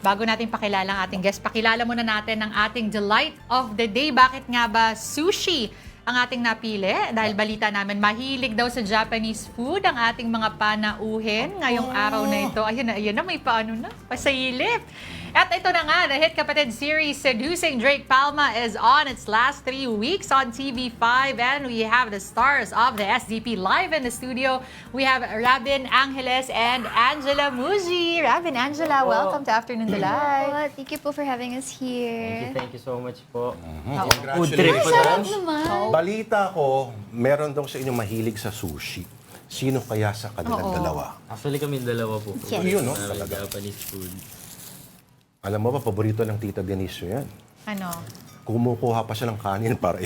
bago natin pakilala ang ating guest, pakilala muna natin ang ating delight of the day. Bakit nga ba sushi ang ating napili? Dahil balita namin, mahilig daw sa Japanese food ang ating mga panauhin ngayong araw na ito. Ayun na, may paano na, pasailip. At ito na nga, the hit kapatid series Seducing Drake Palma is on its last 3 weeks on TV5, and we have the stars of the SDP live in the studio. We have Rabin Angeles and Angela Muji. Rabin, Angela, welcome to Afternoon Delight. Well, thank you po for having us here. Thank you so much po. Congratulations. trip po Sarap to. naman. Balita ko, meron daw sa inyo mahilig sa sushi. Sino kaya sa kanilang dalawa? Actually kami dalawa po. Yes. Yun, no? Na Talaga. Japanese food. Alam mo ba, paborito ng Tita Denise yan. Ano? Kumukuha pa siya ng kanin para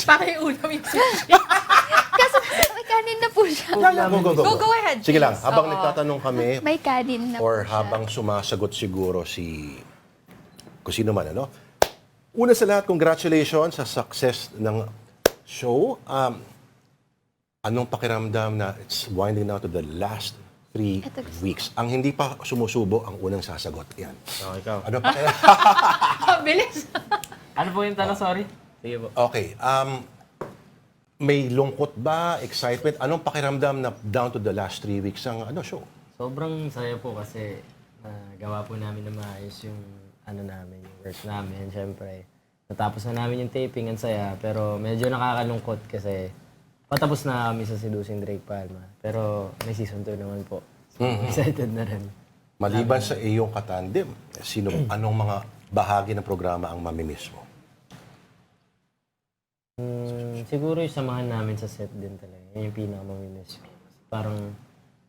Para yung ulam yung sushi. Kaso may kanin na po siya. Go ahead, Sige lang, please. habang Oo. nagtatanong kami, May kanin na po or siya. habang sumasagot siguro si kung sino man, ano? Una sa lahat, congratulations sa success ng show. Anong pakiramdam na it's winding down to the last 3 weeks? Ang hindi pa sumusubo, ang unang sasagot. Yan. Oh, ikaw. Ano pakiramdam? Bilis. Ano po yung tanong? Sorry. Sige po. Okay. May lungkot ba? Excitement? Anong pakiramdam na down to the last 3 weeks ang show? Sobrang saya po kasi nagawa po namin na maayos yung namin, yung work namin. Siyempre, natapos na namin yung taping, ang saya. Pero medyo nakakalungkot kasi patapos na kami sa Seducing Drake Palma. Pero may season 2 naman po. So, excited na rin. Maliban sa iyong katandem, anong mga bahagi ng programa ang mamimiss mo? Siguro yung samahan namin sa set din talaga. Yun yung pinakamamimiss ko.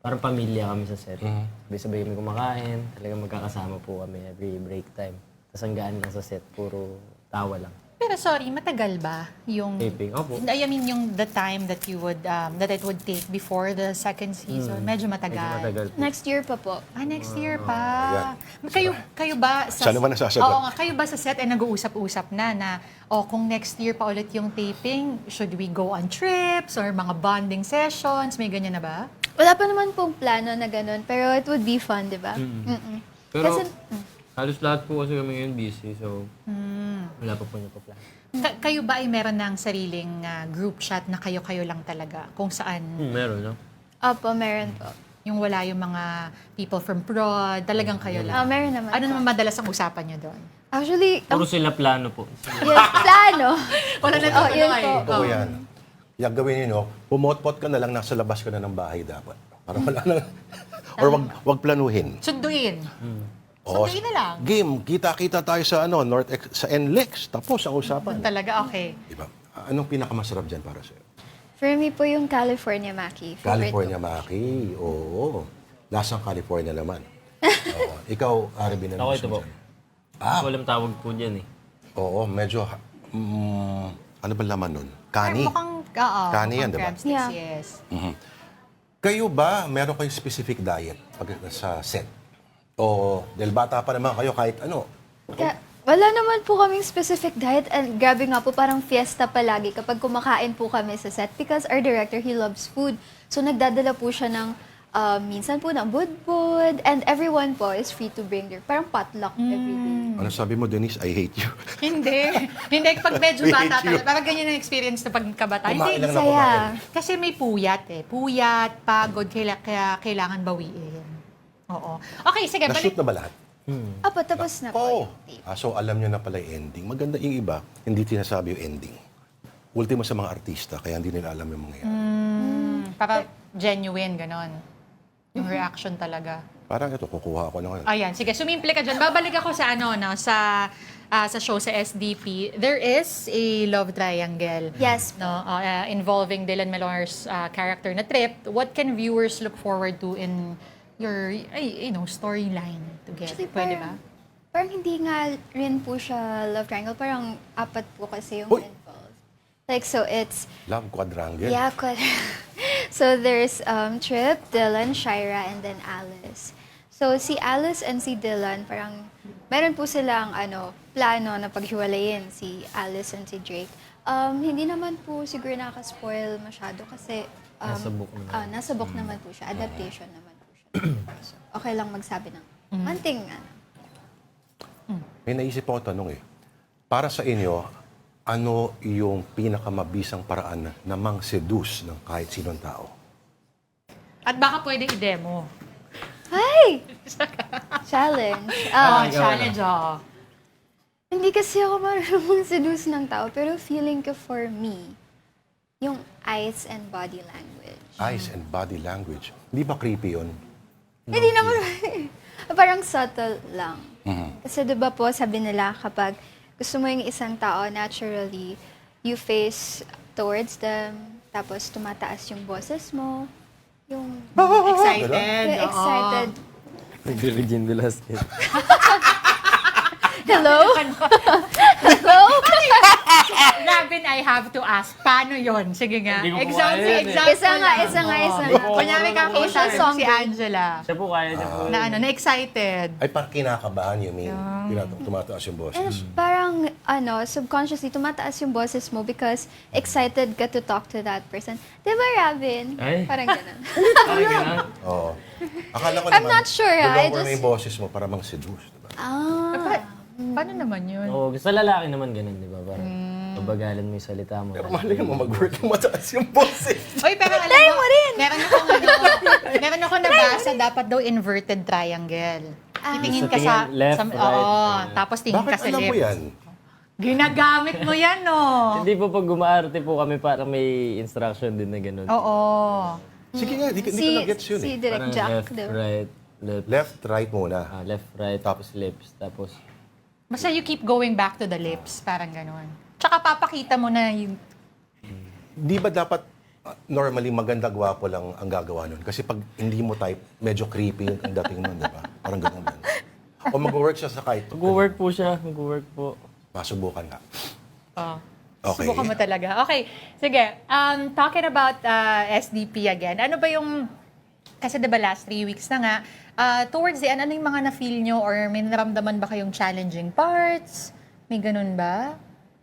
Parang pamilya kami sa set. Sabay-sabay kami kumakain. Talagang magkakasama po kami every break time. Tapos ang gaan lang sa set, puro tawa lang. Pero sorry, matagal ba yung... Taping, opo. I mean, yung the time that you would, that it would take before the second season, medyo matagal. Medyo matagal po. Next year pa po. Next year pa. Ayan. Kayo ba sa... Siya naman ang sasagot. Oo nga, kayo ba sa set ay nag-uusap-usap na kung next year pa ulit yung taping, should we go on trips or mga bonding sessions? May ganyan na ba? Wala pa naman pong plano na ganun, pero it would be fun, di ba? Mm-mm. Pero Kasi, halos lahat po kasi kami ngayon busy. So, wala pa po niya pa plan. Kayo ba ay meron ng sariling group chat na kayo-kayo lang talaga? Kung saan Meron, no? opo, meron po. yung wala yung mga people from prod, talagang kayo lang? Meron naman Ano po. naman madalas ang usapan niyo doon? Actually, Puro sila plano po. yes, plano. Wala na Oh, yun po. Oo yan. Yung gawin nyo, pumotpot ka na lang, nasa labas ka na ng bahay dapat. Para wala na. Or wag planuhin. Sunduin. Oo, Sunduin na lang. Game, kita-kita tayo sa sa NLEX. Tapos ang usapan. Talaga, okay. Diba? Anong pinakamasarap dyan para sa'yo? For me po yung California Maki. Favorite California ko. Maki. Oo. Lasang California naman. Oo. Ikaw, Arvin, Ako ito po. Walang tawag po dyan eh. Oo, medyo, ano ba laman nun? Kani. Mukhang, oo. Kani yan, mukhang diba? crab sticks, Yeah. yes. Kayo ba, meron kayong specific diet pag sa set? O, dahil bata pa naman kayo, kahit ano. Wala naman po kaming specific diet and grabe nga po parang fiesta palagi kapag kumakain po kami sa set because our director, he loves food. So nagdadala po siya ng minsan po ng budbud and everyone po is free to bring their parang potluck every day. Ano sabi mo, Denise? I hate you. Hindi. Hindi. Pag medyo We bata hate you. talaga. Parang ganyan ang experience na pagkabata. Kumain Hindi. lang na Saya. kumain. Kasi may puyat eh. Puyat, pagod, kaya kailangan bawiin. Oo. Okay, sige. Na-shoot na ba lahat? Apo, tapos na po Oo. yung tape. So, alam nyo na pala yung ending. Maganda yung iba, hindi tinasabi yung ending. Ultimo sa mga artista, kaya hindi nila alam yung mga yan. Para genuine, ganon. Yung reaction talaga. Parang ito, kukuha ako ng... Ayan, sige, sumimple ka dyan. Babalik ako sa sa show sa SDP. There is a love triangle. Yes. No, involving Dylan Melor's character na Trip. What can viewers look forward to in your storyline together? Actually, Pwede ba? parang hindi nga rin po siya love triangle. Parang apat po kasi yung Uy! involved. Like, so it's, Love quadrangle. yeah, so there's Trip, Dylan, Shira, and then Alice. So si Alice and si Dylan, parang meron po silang plano na paghiwalayin si Alice and si Drake. Hindi naman po siguro nakaka-spoil masyado kasi Nasa book naman. nasa book naman po siya, adaptation naman po siya. So, okay lang magsabi ng konting may naisip ako tanong eh. Para sa inyo, ano yung pinakamabisang paraan na mang-seduce ng kahit sinong tao? At baka pwede i-demo. Ay! Challenge. Challenge, oh. Hindi kasi ako marunong seduce ng tao, pero feeling ko for me, yung eyes and body language. Eyes and body language. Hindi ba creepy yun? Hindi naman, parang subtle lang. Kasi di ba po, sabi nila kapag gusto mo yung isang tao, naturally, you face towards them, tapos tumataas yung boses mo, yung Excited. you're oo. excited. Regine Velasquez. Hello? Hello? Robin, I have to ask, paano yon? Sige nga. Hindi ko po Example, kaya yun eh. example Isa nga, lang. isa nga, Oo. isa Hindi nga. po. Kunyari ka Asian song si din. Angela. Siya po, kaya niya po. Na-excited. Ay, parang kinakabahan, you mean? Tumataas yung And boses. parang, subconsciously, tumataas yung boses mo because excited ka to talk to that person. Di ba, Robin? Ay. Parang ganun. Parang ganun. Oo. Akala ko I'm naman, not sure, I lulower na just- yung boses mo para mang-seduce, diba? Paano naman yun? Oo, sa lalaki naman ganun, di ba? Parang pabagalan mo yung salita mo. Pero malay mo mag-work yung mataas yung boses. Oy, pero alam mo, meron ako nabasa, dapat daw inverted triangle. Titingin Sa ka sa... tingin, left, right. Oo, tapos tingin ka Bakit sa alam mo lips. yan? Ginagamit mo yan, no? Hindi po pag gumaarte po kami, parang may instruction din na ganun. Oo. Sige nga, di ko na-gets yun Si eh. Direct Parang Jack, left, di ba? right, left, Left, right muna. left, right, tapos lips, tapos... Basta you keep going back to the lips, parang ganun. Tsaka papakita mo na yung... Di ba dapat normally maganda gwapo lang ang gagawa nun? Kasi pag hindi mo type, medyo creepy yung dating nun, di ba? Parang ganun din. O mag-work siya sa kahit. Mag-work po siya, mag-work po. Masubukan nga. Oh. Okay. Subukan mo talaga. Okay, sige. Talking about SDP again, ano ba yung... Kasi diba last 3 weeks na nga, towards the end, ano yung mga na-feel nyo or may naramdaman ba kayong challenging parts? May ganun ba?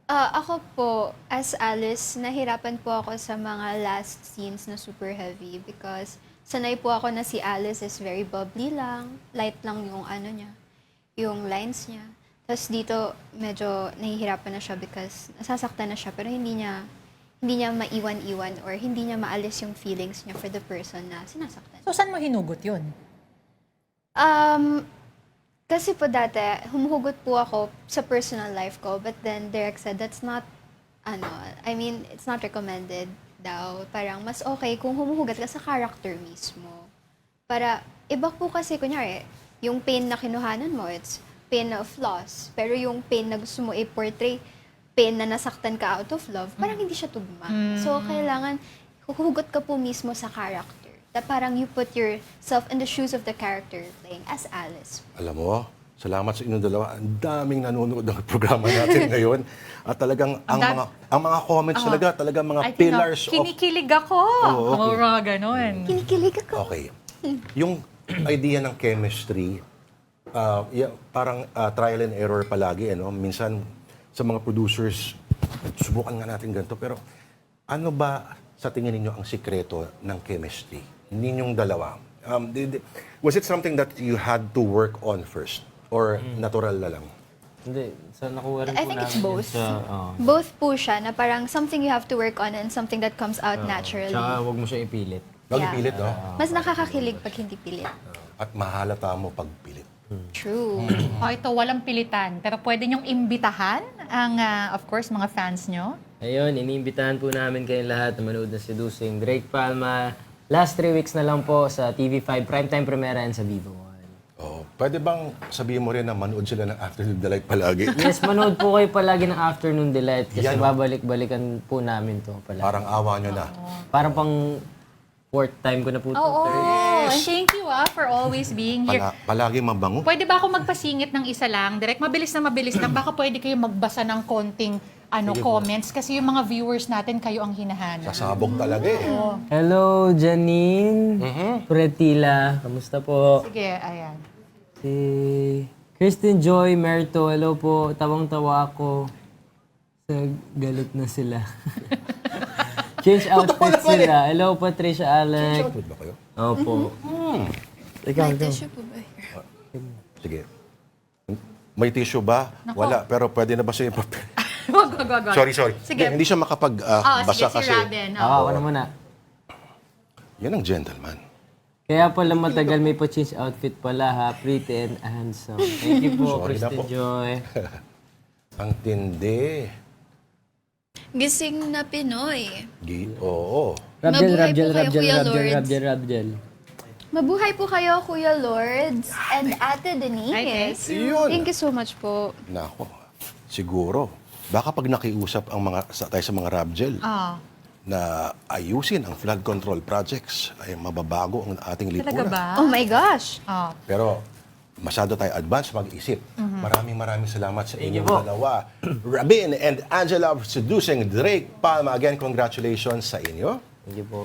Ako po, as Alice, nahirapan po ako sa mga last scenes na super heavy because sanay po ako na si Alice is very bubbly lang, light lang yung ano niya, yung lines niya. Tapos dito, medyo nahihirapan na siya because nasasaktan na siya pero hindi niya maiwan-iwan or hindi niya maalis yung feelings niya for the person na sinasaktan. So, saan mo hinugot yun? Kasi po dati, humuhugot po ako sa personal life ko, but then Derek said that's not, it's not recommended daw. Parang mas okay kung humuhugot ka sa character mismo. Para, iba po kasi, kunyari, yung pain na kinuhanan mo, it's pain of loss. Pero yung pain na gusto mo i-portray, pain na nasaktan ka out of love, parang hindi siya tugma. So, kailangan, huhugot ka po mismo sa character. Na parang you put yourself in the shoes of the character playing as Alice. Alam mo, salamat sa inyong dalawa. Ang daming nanonood ng programa natin ngayon. At talagang ang mga comments talaga mga I think, pillars of... kinikilig ako. Oo, okay. Mga ganun. Kinikilig ako. Okay. Yung idea ng chemistry, parang trial and error palagi. Minsan, sa mga producers, subukan nga natin ganito. Pero ano ba sa tingin ninyo ang sikreto ng chemistry? Ninyong dalawa. Was it something that you had to work on first? Or natural na lang? Hindi, sa nakuha rin I po think it's namin both. Sa, Both po siya, na parang something you have to work on and something that comes out naturally. Tsaka huwag mo siya ipilit. Huwag Yeah. pilit, no? Mas nakakakilig pag hindi pilit. At mahalata mo pag pilit. True. Ito, walang pilitan. Pero pwede niyong imbitahan ang, of course, mga fans nyo. Ayun, iniimbitahan po namin kayong lahat na manood ng Seducing Drake Palma. Last 3 weeks na lang po sa TV5 Primetime Primera and sa Vivo 1. Oh, pwede bang sabihin mo rin na manood sila ng Afternoon Delight palagi? Yes, manood po kayo palagi ng Afternoon Delight kasi Yan, oh. babalik-balikan po namin to palagi. Parang awa nyo na. Parang pang 4th time ko na po to. Oo. Thank you for always being here. Palagi mabango. Pwede ba ako magpasingit ng isa lang? Direct, mabilis lang. Baka pwede kayo magbasa ng konting comments kasi yung mga viewers natin, kayo ang hinahanap. Sasabog talaga eh. Hello, Janine. Pretila. Kamusta po? Sige, ayan. Si Kristen Joy Merto. Hello po. Tawang-tawa ako. Sa galit na sila. Change outfit sila. Hello, Patricia Alec. Outfit ba kayo? Opo. Ikaw, ikaw. Tissue po ba? Sige. May tissue ba? Nako. Wala. Pero pwede na ba siya papel? Wag. Sorry. Sige. Hindi siya makapag Oh, basa sige, si kasi. Robin. Oo, ako na muna. Yan ang gentleman. Kaya pala matagal may pa-change outfit pala ha. Pretty and handsome. Thank you po, Sorry na Kristen po. Joy. Ang tindi. Gising na Pinoy. Oo. Mabuhay po kayo, Kuya Lords. Rabjel. Mabuhay po kayo, Kuya Lords and Ate Denise. Yun. Thank you so much po. Nako. Siguro. Baka pag nakiusap ang tayo sa mga Rabgel Oh. na ayusin ang flood control projects ay mababago ang ating Talaga lipunan. ba? Oh my gosh. Oh. Pero masyado tayo advance mag-isip. Maraming salamat sa inyong po. dalawa. Rabin and Angela for seducing Drake Palma. Again, congratulations sa inyo. Thank you po.